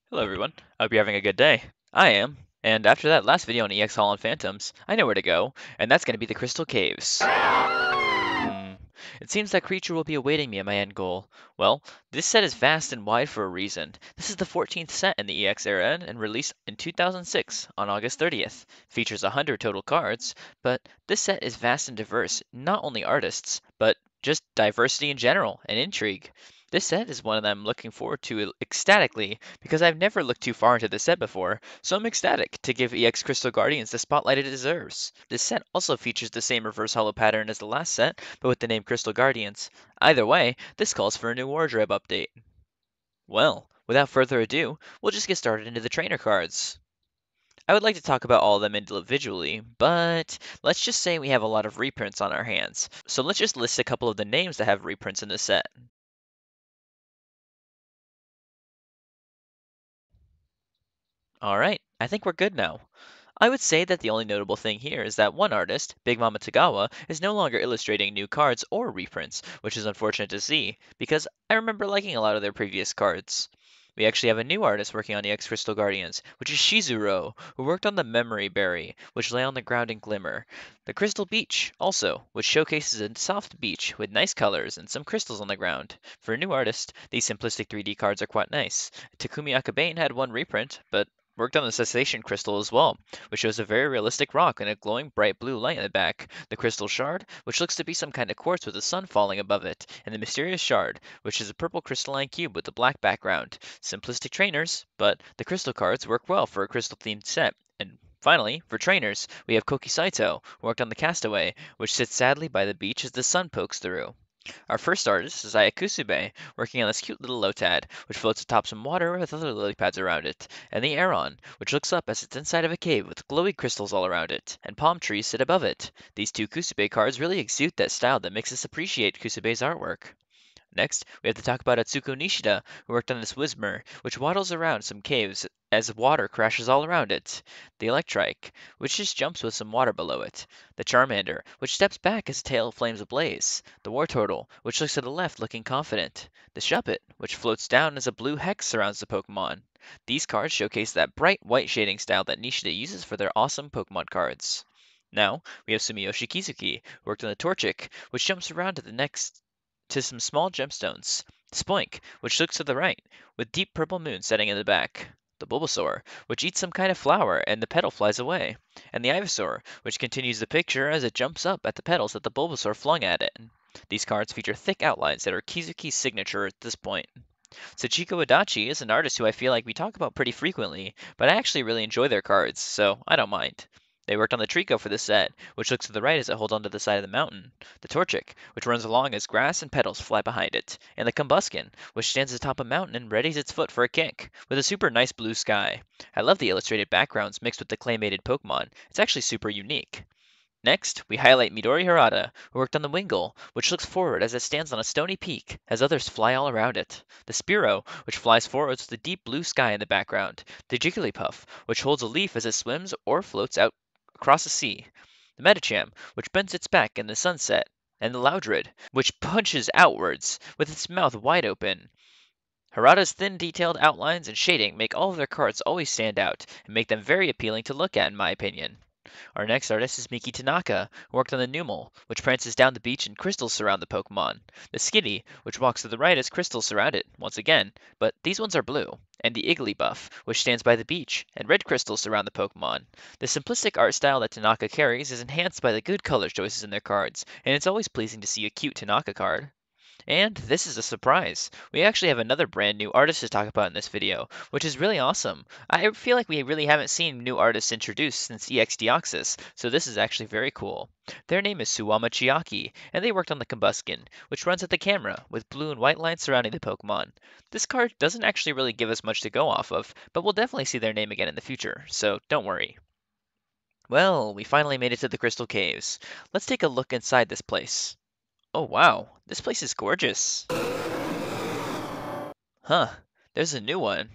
Hello everyone, I hope you're having a good day. I am, and after that last video on EX Holland Phantoms, I know where to go, and that's going to be the Crystal Caves. It seems that creature will be awaiting me at my end goal. Well, this set is vast and wide for a reason. This is the 14th set in the EX era and released in 2006 on August 30th. Features 100 total cards, but this set is vast and diverse, not only artists, but just diversity in general and intrigue. This set is one that I'm looking forward to ecstatically because I've never looked too far into this set before, so I'm ecstatic to give EX Crystal Guardians the spotlight it deserves. This set also features the same reverse holo pattern as the last set, but with the name Crystal Guardians. Either way, this calls for a new wardrobe update. Well, without further ado, we'll just get started into the trainer cards. I would like to talk about all of them individually, but let's just say we have a lot of reprints on our hands. So let's just list a couple of the names that have reprints in this set. Alright, I think we're good now. I would say that the only notable thing here is that one artist, Big Mama Tagawa, is no longer illustrating new cards or reprints, which is unfortunate to see, because I remember liking a lot of their previous cards. We actually have a new artist working on the X Crystal Guardians, which is Shizuro, who worked on the Memory Berry, which lay on the ground in glimmer. The Crystal Beach, also, which showcases a soft beach with nice colors and some crystals on the ground. For a new artist, these simplistic 3D cards are quite nice. Takumi Akabane had one reprint, but worked on the Cessation Crystal as well, which shows a very realistic rock and a glowing bright blue light in the back, the Crystal Shard, which looks to be some kind of quartz with the sun falling above it, and the Mysterious Shard, which is a purple crystalline cube with a black background. Simplistic trainers, but the crystal cards work well for a crystal-themed set. And finally, for trainers, we have Koki Saito, who worked on the Castaway, which sits sadly by the beach as the sun pokes through. Our first artist is Ayakusube, working on this cute little Lotad, which floats atop some water with other lily pads around it, and the Aeron, which looks up as it's inside of a cave with glowy crystals all around it, and palm trees sit above it. These two Kusube cards really exude that style that makes us appreciate Kusube's artwork. Next, we have to talk about Atsuko Nishida, who worked on this Whismer, which waddles around some caves as water crashes all around it. The Electrike, which just jumps with some water below it. The Charmander, which steps back as a tail flames ablaze. The Wartortle, which looks to the left looking confident. The Shuppet, which floats down as a blue hex surrounds the Pokemon. These cards showcase that bright white shading style that Nishida uses for their awesome Pokemon cards. Now, we have Sumiyoshi Kizuki, who worked on the Torchic, which jumps around to some small gemstones. Spoink, which looks to the right, with deep purple moon setting in the back. The Bulbasaur, which eats some kind of flower and the petal flies away. And the Ivysaur, which continues the picture as it jumps up at the petals that the Bulbasaur flung at it. These cards feature thick outlines that are Kizuki's signature at this point. Sachiko Adachi is an artist who I feel like we talk about pretty frequently, but I actually really enjoy their cards, so I don't mind. They worked on the Trico for this set, which looks to the right as it holds onto the side of the mountain, the Torchic, which runs along as grass and petals fly behind it, and the Combuskin, which stands atop a mountain and readies its foot for a kick, with a super nice blue sky. I love the illustrated backgrounds mixed with the claymated Pokemon. It's actually super unique. Next, we highlight Midori Harada, who worked on the Wingull, which looks forward as it stands on a stony peak, as others fly all around it. The Spearow, which flies forwards with the deep blue sky in the background. The Jigglypuff, which holds a leaf as it swims or floats out across the sea. The Medicham, which bends its back in the sunset. And the Loudred, which punches outwards, with its mouth wide open. Harada's thin, detailed outlines and shading make all of their cards always stand out, and make them very appealing to look at in my opinion. Our next artist is Miki Tanaka, who worked on the Numel, which prances down the beach and crystals surround the Pokemon. The Skitty, which walks to the right as crystals surround it, once again, but these ones are blue. And the Igglybuff, which stands by the beach, and red crystals surround the Pokemon. The simplistic art style that Tanaka carries is enhanced by the good color choices in their cards, and it's always pleasing to see a cute Tanaka card. And this is a surprise. We actually have another brand new artist to talk about in this video, which is really awesome. I feel like we really haven't seen new artists introduced since EX Deoxys, so this is actually very cool. Their name is Suwama Chiaki, and they worked on the Combuskin, which runs at the camera, with blue and white lines surrounding the Pokemon. This card doesn't actually really give us much to go off of, but we'll definitely see their name again in the future, so don't worry. Well, we finally made it to the Crystal Caves. Let's take a look inside this place. Oh wow, this place is gorgeous. Huh, there's a new one.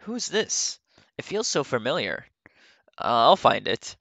Who's this? It feels so familiar. I'll find it.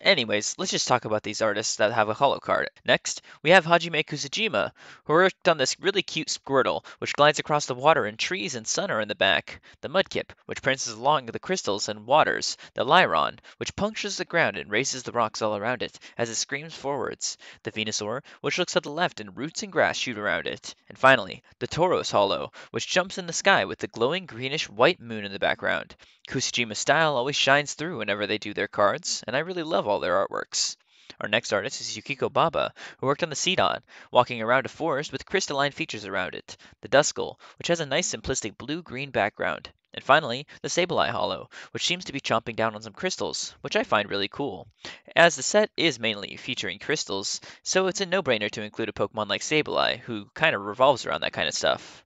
Anyways, let's just talk about these artists that have a hollow card. Next, we have Hajime Kusujima, who worked on this really cute Squirtle, which glides across the water and trees and sun are in the back. The Mudkip, which prances along the crystals and waters. The Lyron, which punctures the ground and raises the rocks all around it as it screams forwards. The Venusaur, which looks to the left and roots and grass shoot around it. And finally, the Tauros Hollow, which jumps in the sky with the glowing greenish white moon in the background. Kusajima's style always shines through whenever they do their cards, and I really love all their artworks. Our next artist is Yukiko Baba, who worked on the Cedon, walking around a forest with crystalline features around it, the Duskull, which has a nice simplistic blue-green background, and finally, the Sableye Hollow, which seems to be chomping down on some crystals, which I find really cool. As the set is mainly featuring crystals, so it's a no-brainer to include a Pokemon like Sableye, who kind of revolves around that kind of stuff.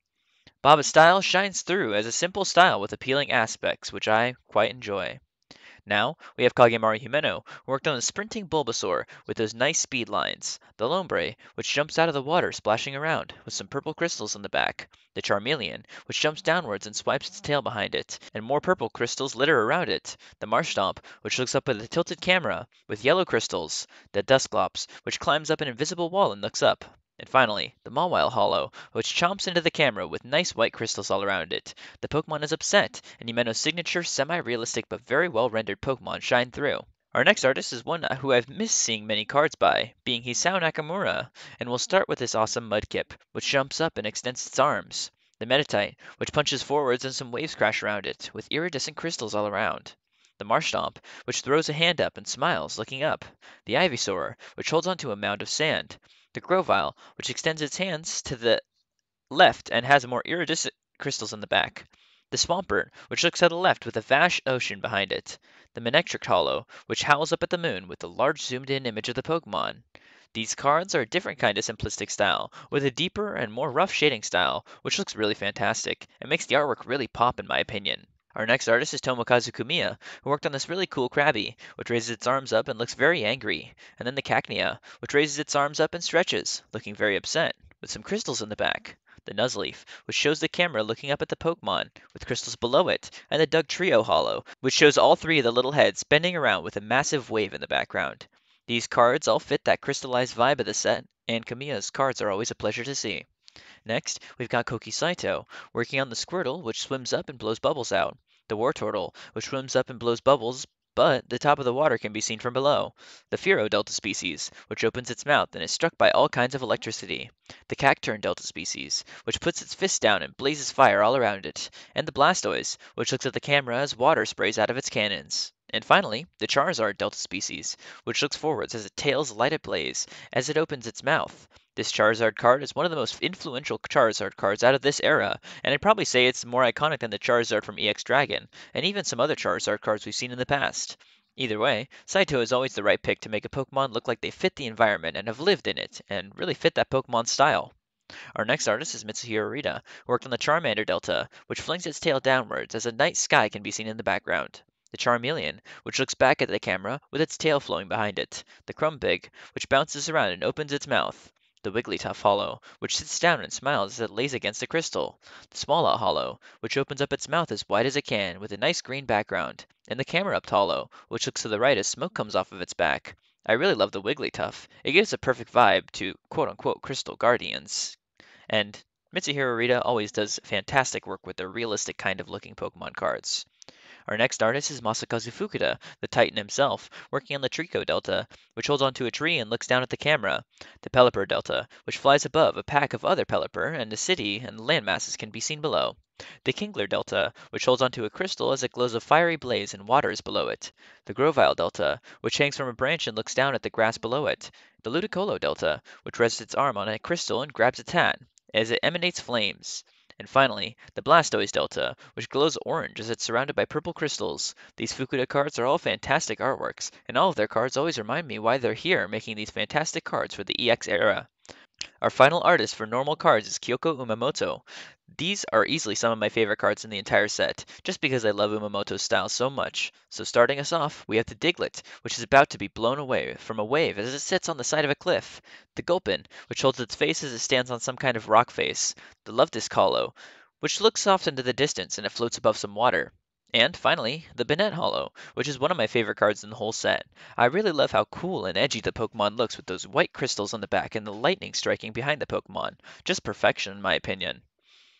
Baba's style shines through as a simple style with appealing aspects, which I quite enjoy. Now, we have Kagemaru Himeno, who worked on the sprinting Bulbasaur with those nice speed lines, the Lombre, which jumps out of the water splashing around, with some purple crystals in the back, the Charmeleon, which jumps downwards and swipes its tail behind it, and more purple crystals litter around it, the Marshtomp, which looks up with a tilted camera, with yellow crystals, the Dusclops, which climbs up an invisible wall and looks up. And finally, the Mawile Hollow, which chomps into the camera with nice white crystals all around it. The Pokemon is upset, and Himeno's signature semi-realistic but very well rendered Pokemon shine through. Our next artist is one who I've missed seeing many cards by, being Hisao Nakamura, and we'll start with this awesome Mudkip, which jumps up and extends its arms. The Meditite, which punches forwards and some waves crash around it, with iridescent crystals all around. The Marshtomp, which throws a hand up and smiles, looking up. The Ivysaur, which holds onto a mound of sand. The Grovyle, which extends its hands to the left and has more iridescent crystals in the back. The Swampert, which looks to the left with a vast ocean behind it. The Manectric Hollow, which howls up at the moon with a large zoomed in image of the Pokemon. These cards are a different kind of simplistic style, with a deeper and more rough shading style, which looks really fantastic and makes the artwork really pop in my opinion. Our next artist is Tomokazu Kumiya, who worked on this really cool Krabby, which raises its arms up and looks very angry, and then the Cacnea, which raises its arms up and stretches, looking very upset, with some crystals in the back. The Nuzleaf, which shows the camera looking up at the Pokemon, with crystals below it, and the Dugtrio Hollow, which shows all three of the little heads bending around with a massive wave in the background. These cards all fit that crystallized vibe of the set, and Kamiya's cards are always a pleasure to see. Next, we've got Koki Saito, working on the Squirtle, which swims up and blows bubbles out. The Wartortle, which swims up and blows bubbles, but the top of the water can be seen from below. The Furo Delta species, which opens its mouth and is struck by all kinds of electricity. The Cacturn Delta species, which puts its fist down and blazes fire all around it. And the Blastoise, which looks at the camera as water sprays out of its cannons. And finally, the Charizard Delta species, which looks forwards as its tails light ablaze as it opens its mouth. This Charizard card is one of the most influential Charizard cards out of this era, and I'd probably say it's more iconic than the Charizard from EX Dragon, and even some other Charizard cards we've seen in the past. Either way, Saito is always the right pick to make a Pokemon look like they fit the environment and have lived in it, and really fit that Pokemon style. Our next artist is Mitsuhiro Arita, who worked on the Charmander Delta, which flings its tail downwards as a night sky can be seen in the background. The Charmeleon, which looks back at the camera with its tail flowing behind it. The Crumbig, which bounces around and opens its mouth. The Wigglytuff Hollow, which sits down and smiles as it lays against a crystal. The Swallow Hollow, which opens up its mouth as wide as it can with a nice green background. And the Camerupt Hollow, which looks to the right as smoke comes off of its back. I really love the Wigglytuff. It gives a perfect vibe to quote-unquote Crystal Guardians. And Mitsuhiro Arita always does fantastic work with the realistic kind of looking Pokemon cards. Our next artist is Masakazu Fukuda, the Titan himself, working on the Trico Delta, which holds onto a tree and looks down at the camera. The Pelipper Delta, which flies above a pack of other Pelipper, and the city and land masses can be seen below. The Kingler Delta, which holds onto a crystal as it glows a fiery blaze and water is below it. The Grovyle Delta, which hangs from a branch and looks down at the grass below it. The Ludicolo Delta, which rests its arm on a crystal and grabs its hat, as it emanates flames. And finally, the Blastoise Delta, which glows orange as it's surrounded by purple crystals. These Fukuda cards are all fantastic artworks, and all of their cards always remind me why they're here making these fantastic cards for the EX era. Our final artist for normal cards is Kyoko Umamoto. These are easily some of my favorite cards in the entire set, just because I love Umamoto's style so much. So starting us off, we have the Diglett, which is about to be blown away from a wave as it sits on the side of a cliff. The Gulpin, which holds its face as it stands on some kind of rock face. The Love Hollow, which looks off into the distance and it floats above some water. And finally, the Banette Hollow, which is one of my favorite cards in the whole set. I really love how cool and edgy the Pokemon looks with those white crystals on the back and the lightning striking behind the Pokemon. Just perfection in my opinion.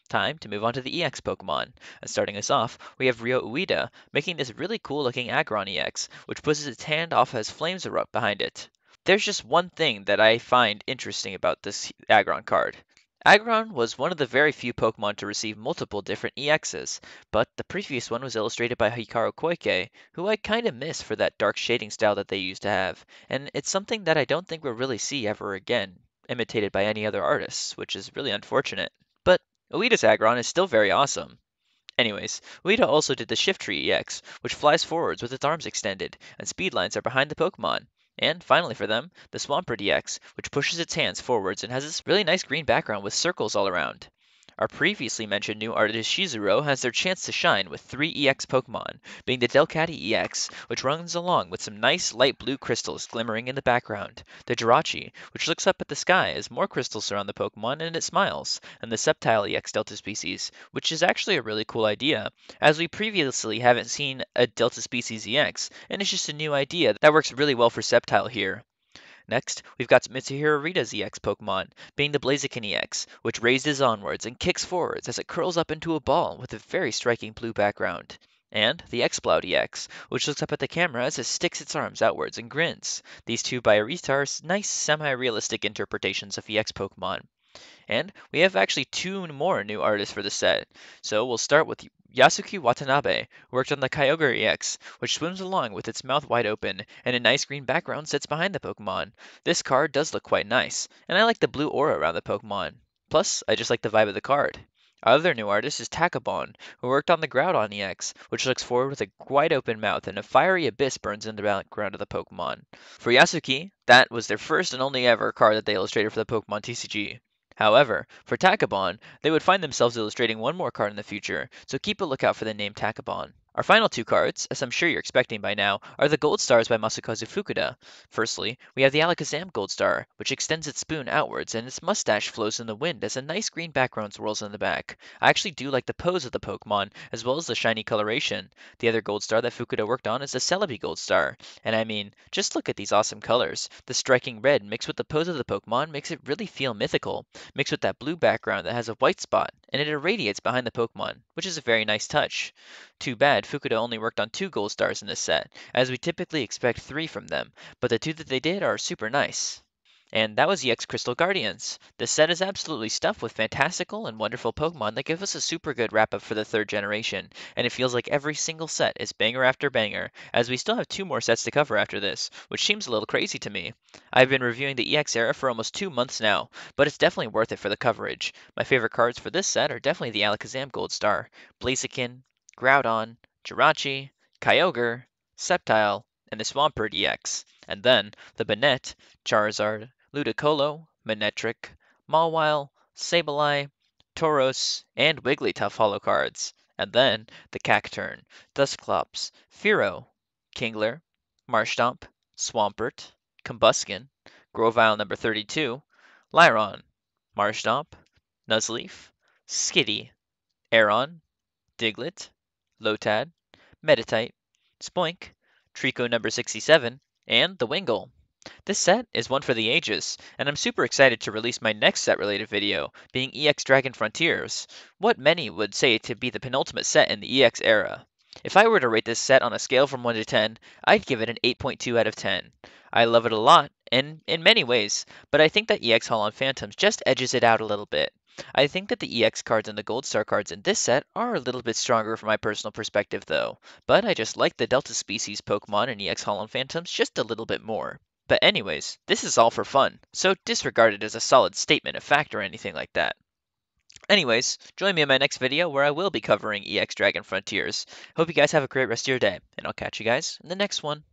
Time to move on to the EX Pokemon. And starting us off, we have Ryo Ueda, making this really cool looking Aggron EX, which pushes its hand off as flames erupt behind it. There's just one thing that I find interesting about this Aggron card. Aggron was one of the very few Pokemon to receive multiple different EXs, but the previous one was illustrated by Hikaru Koike, who I kinda miss for that dark shading style that they used to have, and it's something that I don't think we'll really see ever again, imitated by any other artists, which is really unfortunate. But Ueda's Aggron is still very awesome. Anyways, Ueda also did the Shift Tree EX, which flies forwards with its arms extended, and speed lines are behind the Pokemon. And finally for them, the Swampert EX, which pushes its hands forwards and has this really nice green background with circles all around. Our previously mentioned new artist Shizuru has their chance to shine with 3 EX Pokemon, being the Delcatty EX, which runs along with some nice light blue crystals glimmering in the background, the Jirachi, which looks up at the sky as more crystals surround the Pokemon and it smiles, and the Sceptile EX Delta species, which is actually a really cool idea, as we previously haven't seen a Delta species EX, and it's just a new idea that works really well for Sceptile here. Next, we've got Mitsuhiro Rita's EX Pokemon, being the Blaziken EX, which raises onwards and kicks forwards as it curls up into a ball with a very striking blue background. And the Exploud EX, which looks up at the camera as it sticks its arms outwards and grins. These two by Arita are nice semi-realistic interpretations of EX Pokemon. And we have actually 2 more new artists for the set. So we'll start with Yasuki Watanabe, who worked on the Kyogre EX, which swims along with its mouth wide open, and a nice green background sits behind the Pokemon. This card does look quite nice, and I like the blue aura around the Pokemon. Plus, I just like the vibe of the card. Our other new artist is Takabon, who worked on the Groudon EX, which looks forward with a wide open mouth and a fiery abyss burns in the background of the Pokemon. For Yasuki, that was their first and only ever card that they illustrated for the Pokemon TCG. However, for Takabon, they would find themselves illustrating one more card in the future, so keep a lookout for the name Takabon. Our final 2 cards, as I'm sure you're expecting by now, are the Gold Stars by Masakazu Fukuda. Firstly, we have the Alakazam Gold Star, which extends its spoon outwards and its mustache flows in the wind as a nice green background swirls in the back. I actually do like the pose of the Pokemon, as well as the shiny coloration. The other Gold Star that Fukuda worked on is the Celebi Gold Star, and I mean, just look at these awesome colors. The striking red mixed with the pose of the Pokemon makes it really feel mythical, mixed with that blue background that has a white spot, and it irradiates behind the Pokemon, which is a very nice touch. Too bad Fukuda only worked on 2 Gold Stars in this set, as we typically expect 3 from them, but the 2 that they did are super nice. And that was EX Crystal Guardians. This set is absolutely stuffed with fantastical and wonderful Pokemon that give us a super good wrap up for the 3rd generation, and it feels like every single set is banger after banger, as we still have 2 more sets to cover after this, which seems a little crazy to me. I've been reviewing the EX era for almost 2 months now, but it's definitely worth it for the coverage. My favorite cards for this set are definitely the Alakazam Gold Star, Blaziken, Groudon, Jirachi, Kyogre, Sceptile, and the Swampert EX, and then the Banette, Charizard, Ludicolo, Manectric, Mawile, Sableye, Tauros, and Wigglytuff holo cards, and then the Cacturn, Dusclops, Fearow, Kingler, Marshtomp, Swampert, Combuskin, Grovyle number 32, Lyron, Marshtomp, Nuzleaf, Skitty, Aeron, Diglett, Lotad, Meditite, Spoink, Trico number 67, and the Wingull. This set is one for the ages, and I'm super excited to release my next set related video, being EX Dragon Frontiers, what many would say to be the penultimate set in the EX era. If I were to rate this set on a scale from 1 to 10, I'd give it an 8.2 out of 10. I love it a lot, and in many ways, but I think that EX Holon Phantoms just edges it out a little bit. I think that the EX cards and the Gold Star cards in this set are a little bit stronger from my personal perspective though, but I just like the Delta species Pokemon in EX Holon Phantoms just a little bit more. But anyways, this is all for fun, so disregard it as a solid statement of fact or anything like that. Anyways, join me in my next video where I will be covering EX Dragon Frontiers. Hope you guys have a great rest of your day, and I'll catch you guys in the next one.